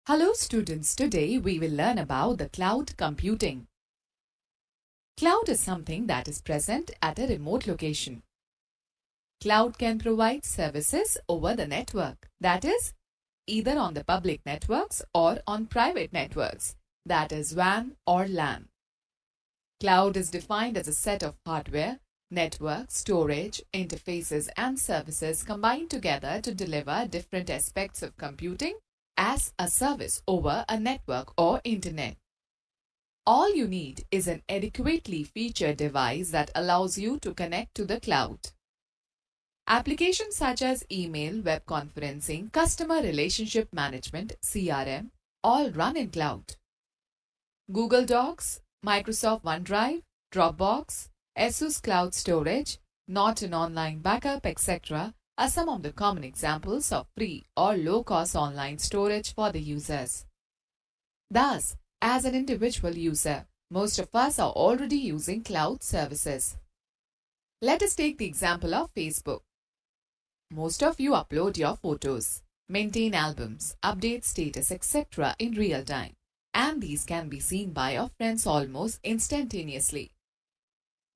Hello students, today we will learn about the cloud computing. Cloud is something that is present at a remote location. Cloud can provide services over the network, that is, either on the public networks or on private networks, that is WAN or LAN. Cloud is defined as a set of hardware, network, storage, interfaces and services combined together to deliver different aspects of computing as a service over a network or internet. All you need is an adequately featured device that allows you to connect to the cloud. Applications such as email, web conferencing, customer relationship management, CRM, all run in cloud. Google Docs, Microsoft OneDrive, Dropbox, ASUS Cloud Storage, Norton Online Backup, etc. are some of the common examples of free or low-cost online storage for the users. Thus, as an individual user, most of us are already using cloud services. Let us take the example of Facebook. Most of you upload your photos, maintain albums, update status, etc. in real time, and these can be seen by your friends almost instantaneously.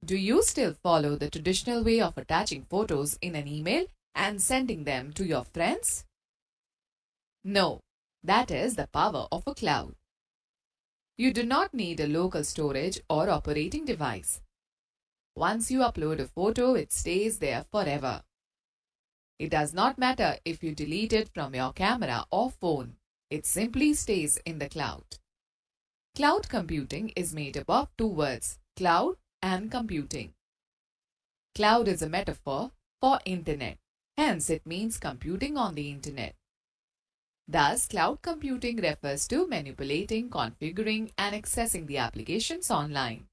Do you still follow the traditional way of attaching photos in an email and sending them to your friends? No, that is the power of a cloud. You do not need a local storage or operating device. Once you upload a photo, it stays there forever. It does not matter if you delete it from your camera or phone, it simply stays in the cloud. Cloud computing is made up of two words, cloud and computing. Cloud is a metaphor for internet. Hence, it means computing on the internet. Thus, cloud computing refers to manipulating, configuring, and accessing the applications online.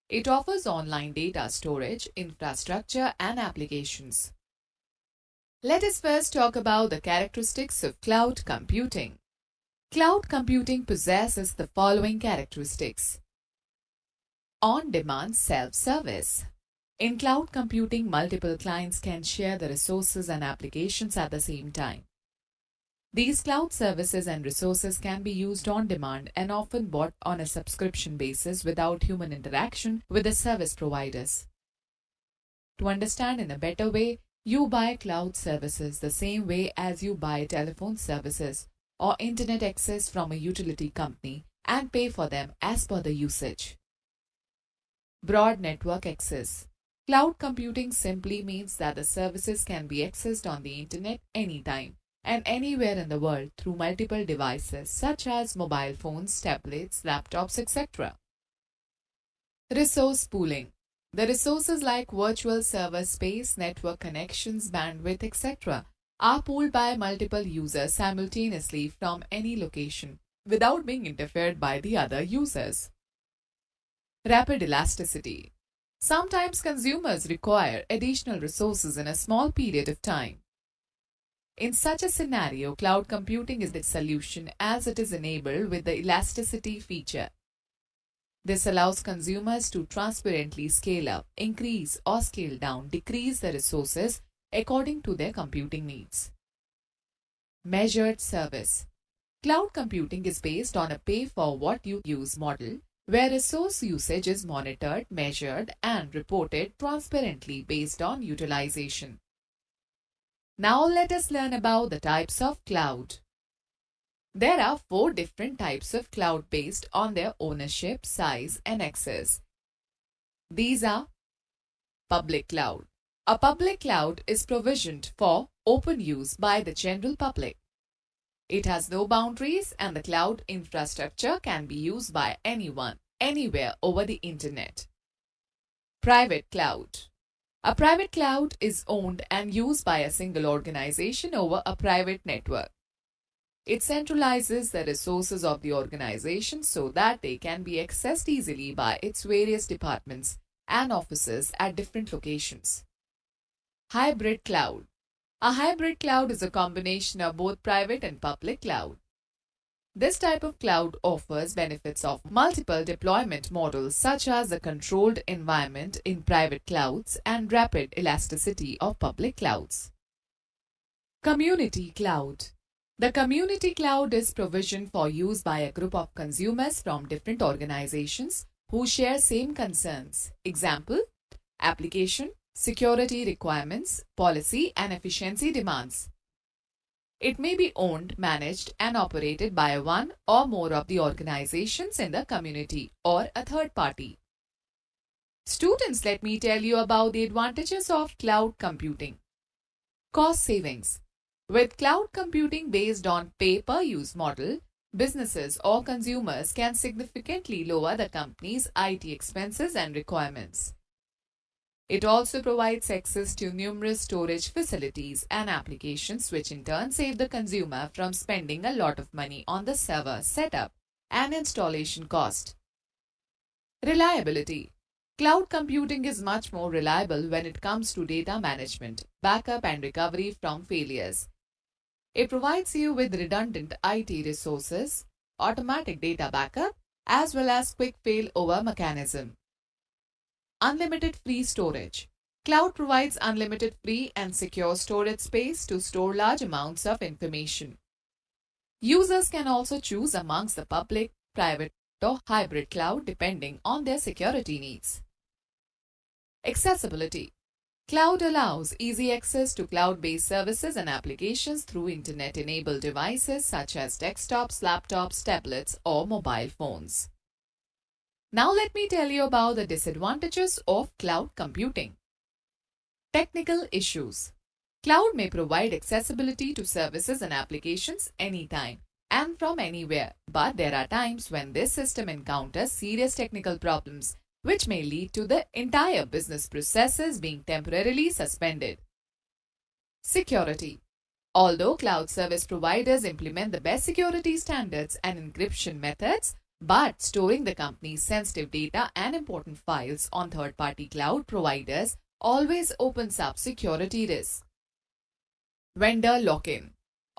It offers online data storage, infrastructure, and applications. Let us first talk about the characteristics of cloud computing. Cloud computing possesses the following characteristics. On-demand self-service. In cloud computing, multiple clients can share the resources and applications at the same time. These cloud services and resources can be used on demand and often bought on a subscription basis without human interaction with the service providers. To understand in a better way, you buy cloud services the same way as you buy telephone services or internet access from a utility company and pay for them as per the usage. Broad network access. Cloud computing simply means that the services can be accessed on the internet anytime and anywhere in the world through multiple devices such as mobile phones, tablets, laptops, etc. Resource pooling. The resources like virtual server space, network connections, bandwidth, etc. are pooled by multiple users simultaneously from any location without being interfered by the other users. Rapid elasticity. Sometimes consumers require additional resources in a small period of time. In such a scenario, cloud computing is the solution as it is enabled with the elasticity feature. This allows consumers to transparently scale up, increase or scale down, decrease the resources according to their computing needs. Measured service. Cloud computing is based on a pay-for-what-you-use model, where resource usage is monitored, measured, and reported transparently based on utilization. Now let us learn about the types of cloud. There are 4 different types of cloud based on their ownership, size, and access. These are public cloud. A public cloud is provisioned for open use by the general public. It has no boundaries and the cloud infrastructure can be used by anyone, anywhere over the internet. Private cloud. A private cloud is owned and used by a single organization over a private network. It centralizes the resources of the organization so that they can be accessed easily by its various departments and offices at different locations. Hybrid cloud. A hybrid cloud is a combination of both private and public cloud. This type of cloud offers benefits of multiple deployment models such as the controlled environment in private clouds and rapid elasticity of public clouds. Community cloud. The community cloud is provisioned for use by a group of consumers from different organizations who share same concerns. Example, application, security requirements, policy and efficiency demands. It may be owned, managed and operated by one or more of the organizations in the community or a third party. Students, let me tell you about the advantages of cloud computing. Cost savings. With cloud computing based on pay-per-use model, businesses or consumers can significantly lower the company's IT expenses and requirements. It also provides access to numerous storage facilities and applications, which in turn save the consumer from spending a lot of money on the server setup and installation cost. Reliability. Cloud computing is much more reliable when it comes to data management, backup and recovery from failures. It provides you with redundant IT resources, automatic data backup, as well as quick failover mechanism. Unlimited free storage. Cloud provides unlimited free and secure storage space to store large amounts of information. Users can also choose amongst the public, private, or hybrid cloud depending on their security needs. Accessibility. Cloud allows easy access to cloud-based services and applications through internet-enabled devices such as desktops, laptops, tablets, or mobile phones. Now let me tell you about the disadvantages of cloud computing. Technical issues. Cloud may provide accessibility to services and applications anytime and from anywhere, but there are times when this system encounters serious technical problems, which may lead to the entire business processes being temporarily suspended. Security. Although cloud service providers implement the best security standards and encryption methods, but storing the company's sensitive data and important files on third-party cloud providers always opens up security risks. Vendor lock-in.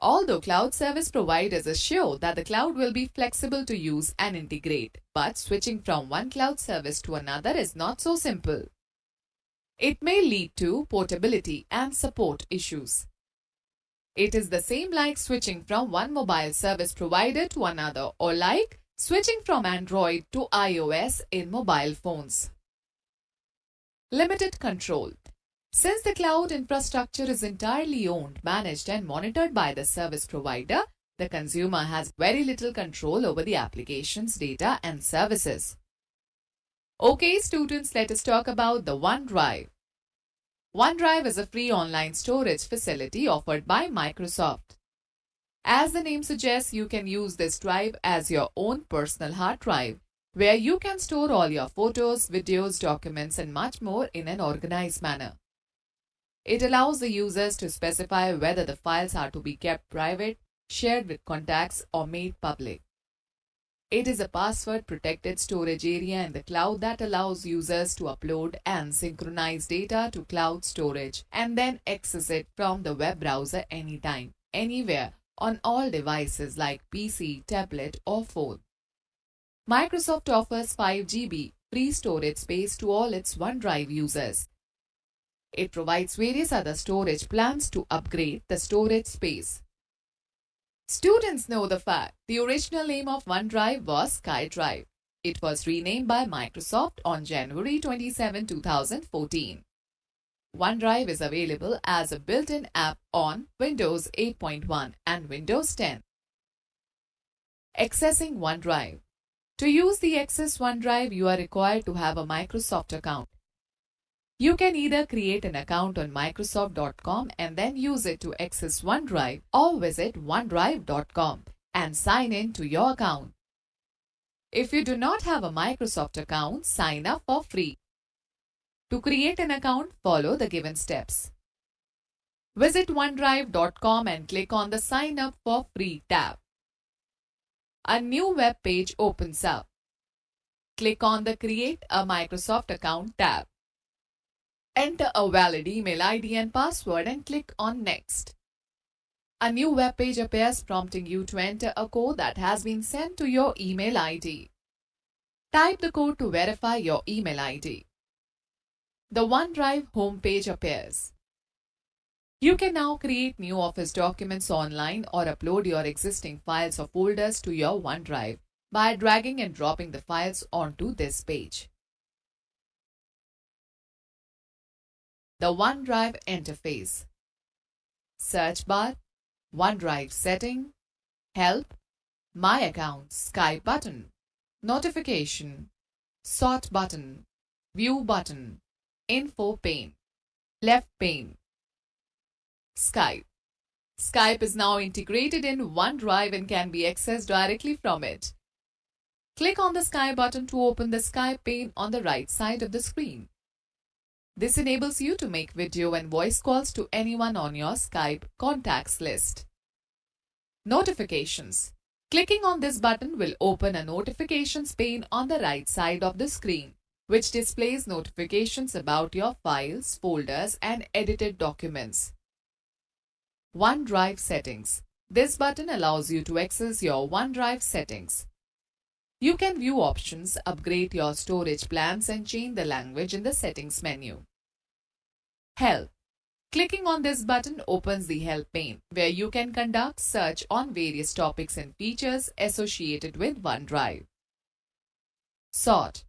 Although cloud service providers assure that the cloud will be flexible to use and integrate, but switching from one cloud service to another is not so simple. It may lead to portability and support issues. It is the same like switching from one mobile service provider to another, or like switching from Android to iOS in mobile phones. Limited control. Since the cloud infrastructure is entirely owned, managed and monitored by the service provider, the consumer has very little control over the application's data and services. Okay students, let us talk about the OneDrive. OneDrive is a free online storage facility offered by Microsoft. As the name suggests, you can use this drive as your own personal hard drive, where you can store all your photos, videos, documents and much more in an organized manner. It allows the users to specify whether the files are to be kept private, shared with contacts, or made public. It is a password-protected storage area in the cloud that allows users to upload and synchronize data to cloud storage and then access it from the web browser anytime, anywhere, on all devices like PC, tablet, or phone. Microsoft offers 5 GB free storage space to all its OneDrive users. It provides various other storage plans to upgrade the storage space. Students know the fact the original name of OneDrive was SkyDrive. It was renamed by Microsoft on January 27, 2014. OneDrive is available as a built-in app on Windows 8.1 and Windows 10. Accessing OneDrive. To use the Access OneDrive, you are required to have a Microsoft account. You can either create an account on Microsoft.com and then use it to access OneDrive, or visit OneDrive.com and sign in to your account. If you do not have a Microsoft account, sign up for free. To create an account, follow the given steps. Visit OneDrive.com and click on the Sign Up for Free tab. A new web page opens up. Click on the Create a Microsoft Account tab. Enter a valid email ID and password and click on Next. A new web page appears prompting you to enter a code that has been sent to your email ID. Type the code to verify your email ID. The OneDrive homepage appears. You can now create new Office documents online or upload your existing files or folders to your OneDrive by dragging and dropping the files onto this page. The OneDrive interface. Search bar, OneDrive setting, Help, My Account, Skype button, Notification, Sort button, View button, Info pane, Left pane. Skype. Skype is now integrated in OneDrive and can be accessed directly from it. Click on the Skype button to open the Skype pane on the right side of the screen. This enables you to make video and voice calls to anyone on your Skype contacts list. Notifications. Clicking on this button will open a notifications pane on the right side of the screen, which displays notifications about your files, folders, and edited documents. OneDrive settings. This button allows you to access your OneDrive settings. You can view options, upgrade your storage plans, and change the language in the settings menu. Help. Clicking on this button opens the Help pane, where you can conduct search on various topics and features associated with OneDrive. Sort.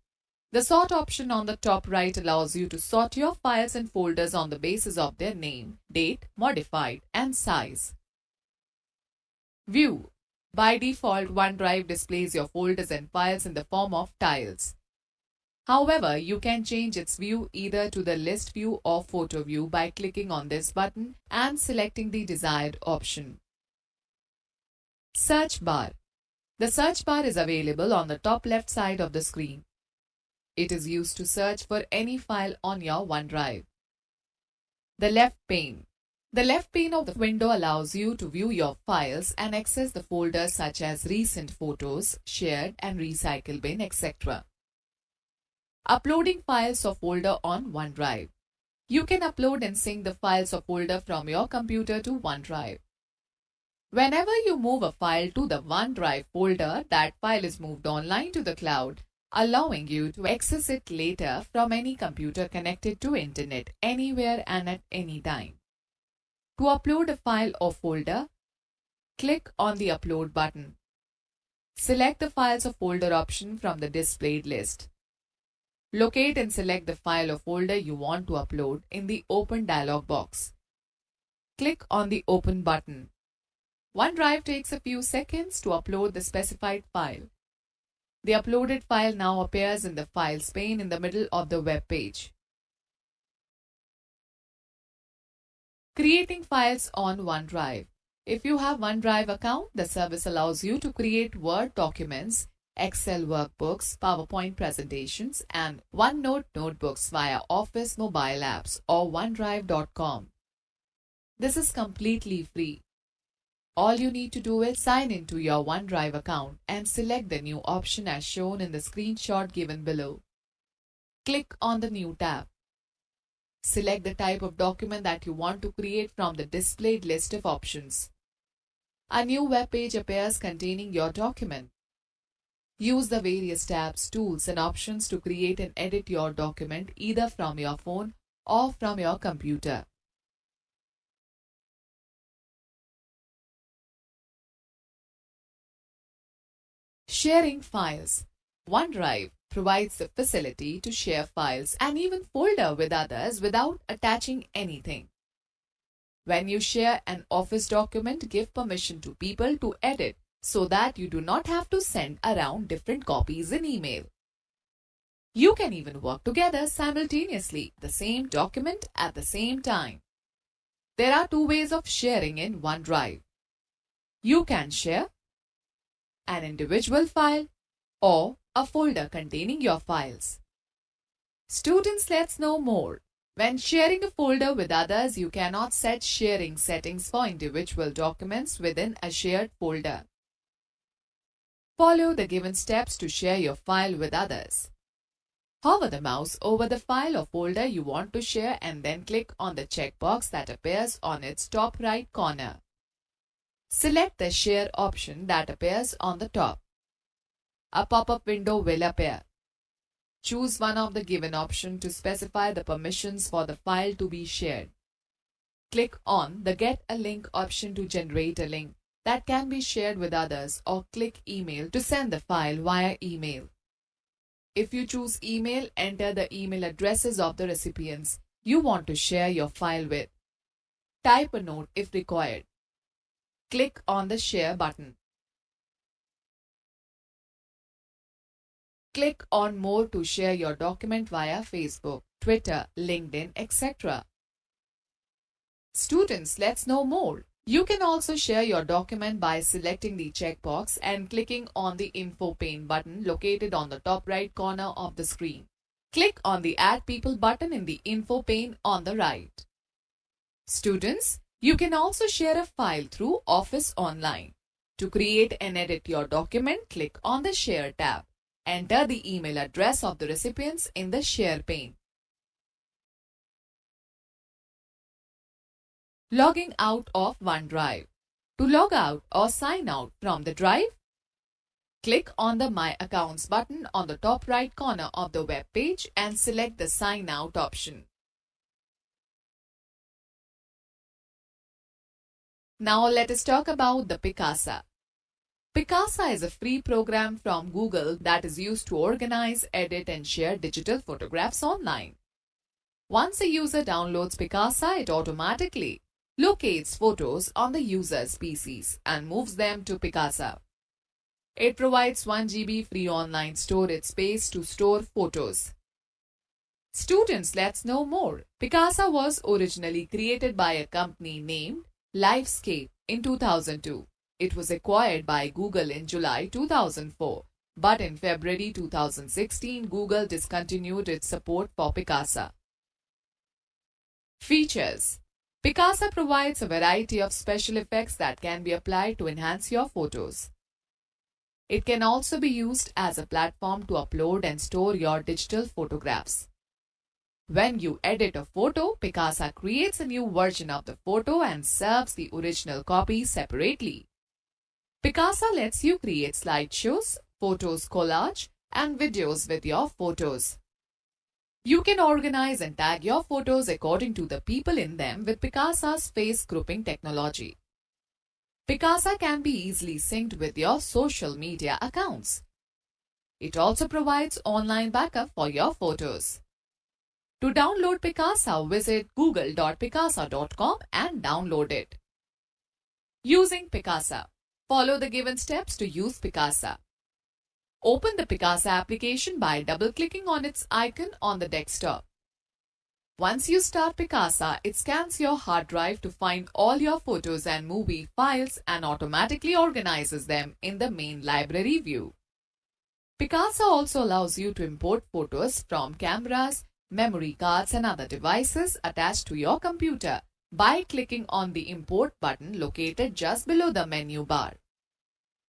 The Sort option on the top right allows you to sort your files and folders on the basis of their name, date, modified, and size. View. By default, OneDrive displays your folders and files in the form of tiles. However, you can change its view either to the list view or photo view by clicking on this button and selecting the desired option. Search bar. The search bar is available on the top left side of the screen. It is used to search for any file on your OneDrive. The left pane. The left pane of the window allows you to view your files and access the folders such as recent photos, shared and recycle bin, etc. Uploading files or folder on OneDrive. You can upload and sync the files or folder from your computer to OneDrive. Whenever you move a file to the OneDrive folder, that file is moved online to the cloud, allowing you to access it later from any computer connected to internet anywhere and at any time. To upload a file or folder, click on the Upload button. Select the Files or Folder option from the displayed list. Locate and select the file or folder you want to upload in the Open dialog box. Click on the Open button. OneDrive takes a few seconds to upload the specified file. The uploaded file now appears in the Files pane in the middle of the web page. Creating files on OneDrive. If you have OneDrive account, the service allows you to create Word documents, Excel workbooks, PowerPoint presentations, and OneNote notebooks via Office mobile apps or OneDrive.com. This is completely free. All you need to do is sign into your OneDrive account and select the new option as shown in the screenshot given below. Click on the New tab. Select the type of document that you want to create from the displayed list of options. A new web page appears containing your document. Use the various tabs, tools, and options to create and edit your document either from your phone or from your computer. Sharing files. OneDrive provides the facility to share files and even folder with others without attaching anything. When you share an Office document, give permission to people to edit so that you do not have to send around different copies in email. You can even work together simultaneously, the same document at the same time. There are two ways of sharing in OneDrive. You can share an individual file or a folder containing your files. Students, let's know more. When sharing a folder with others, you cannot set sharing settings for individual documents within a shared folder. Follow the given steps to share your file with others. Hover the mouse over the file or folder you want to share and then click on the checkbox that appears on its top right corner. Select the Share option that appears on the top. A pop-up window will appear. Choose one of the given options to specify the permissions for the file to be shared. Click on the Get a Link option to generate a link that can be shared with others, or click Email to send the file via email. If you choose email, enter the email addresses of the recipients you want to share your file with. Type a note if required. Click on the Share button. Click on More to share your document via Facebook, Twitter, LinkedIn, etc. Students, let's know more. You can also share your document by selecting the checkbox and clicking on the Info pane button located on the top right corner of the screen. Click on the Add People button in the Info pane on the right. Students, you can also share a file through Office Online. To create and edit your document, click on the Share tab. Enter the email address of the recipients in the Share pane. Logging out of OneDrive. To log out or sign out from the drive, click on the My Accounts button on the top right corner of the web page and select the Sign Out option. Now let us talk about the Picasa. Picasa is a free program from Google that is used to organize, edit, and share digital photographs online. Once a user downloads Picasa, it automatically locates photos on the user's PCs and moves them to Picasa. It provides 1 GB free online storage space to store photos. Students, let's know more. Picasa was originally created by a company named Livescape in 2002. It was acquired by Google in July 2004, but in February 2016, Google discontinued its support for Picasa. Features. Picasa provides a variety of special effects that can be applied to enhance your photos. It can also be used as a platform to upload and store your digital photographs. When you edit a photo, Picasa creates a new version of the photo and serves the original copy separately. Picasa lets you create slideshows, photos collage, and videos with your photos. You can organize and tag your photos according to the people in them with Picasa's face grouping technology. Picasa can be easily synced with your social media accounts. It also provides online backup for your photos. To download Picasa, visit google.picasa.com and download it. Using Picasa. Follow the given steps to use Picasa. Open the Picasa application by double-clicking on its icon on the desktop. Once you start Picasa, it scans your hard drive to find all your photos and movie files and automatically organizes them in the main library view. Picasa also allows you to import photos from cameras, memory cards, and other devices attached to your computer by clicking on the Import button located just below the menu bar.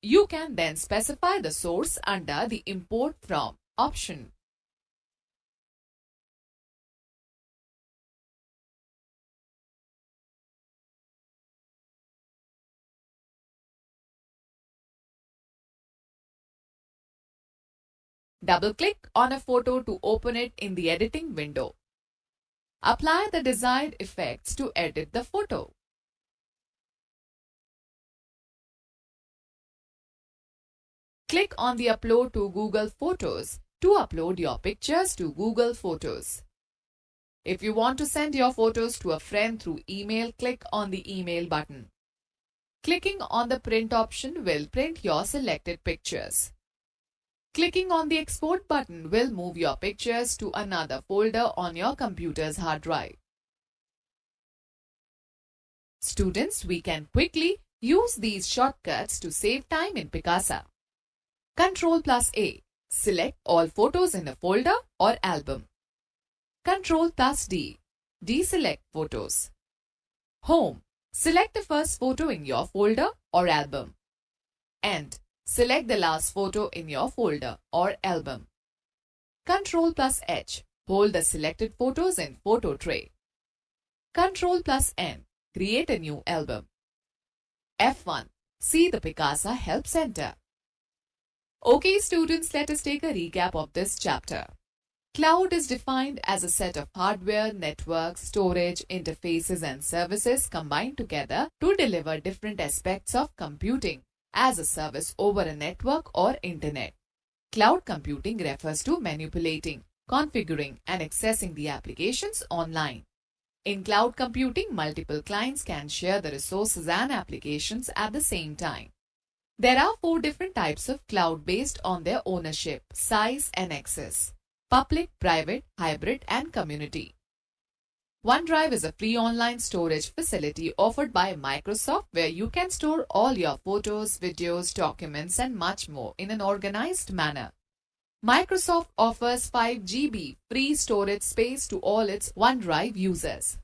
You can then specify the source under the Import From option. Double-click on a photo to open it in the editing window. Apply the desired effects to edit the photo. Click on the Upload to Google Photos to upload your pictures to Google Photos. If you want to send your photos to a friend through email, click on the Email button. Clicking on the Print option will print your selected pictures. Clicking on the Export button will move your pictures to another folder on your computer's hard drive. Students, we can quickly use these shortcuts to save time in Picasa. Ctrl+A. Select all photos in a folder or album. Ctrl+D. Deselect photos. Home. Select the first photo in your folder or album. End. Select the last photo in your folder or album. Ctrl+H. Hold the selected photos in photo tray. Ctrl+N. Create a new album. F1. See the Picasa Help Center. Okay students, let us take a recap of this chapter. Cloud is defined as a set of hardware, network, storage, interfaces, and services combined together to deliver different aspects of computing as a service over a network or internet. Cloud computing refers to manipulating, configuring, and accessing the applications online. In cloud computing, multiple clients can share the resources and applications at the same time. There are 4 different types of cloud based on their ownership, size, and access: public, private, hybrid, and community. OneDrive is a free online storage facility offered by Microsoft where you can store all your photos, videos, documents, and much more in an organized manner. Microsoft offers 5 GB free storage space to all its OneDrive users.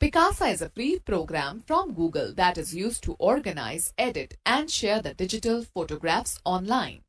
Picasa is a free program from Google that is used to organize, edit, and share the digital photographs online.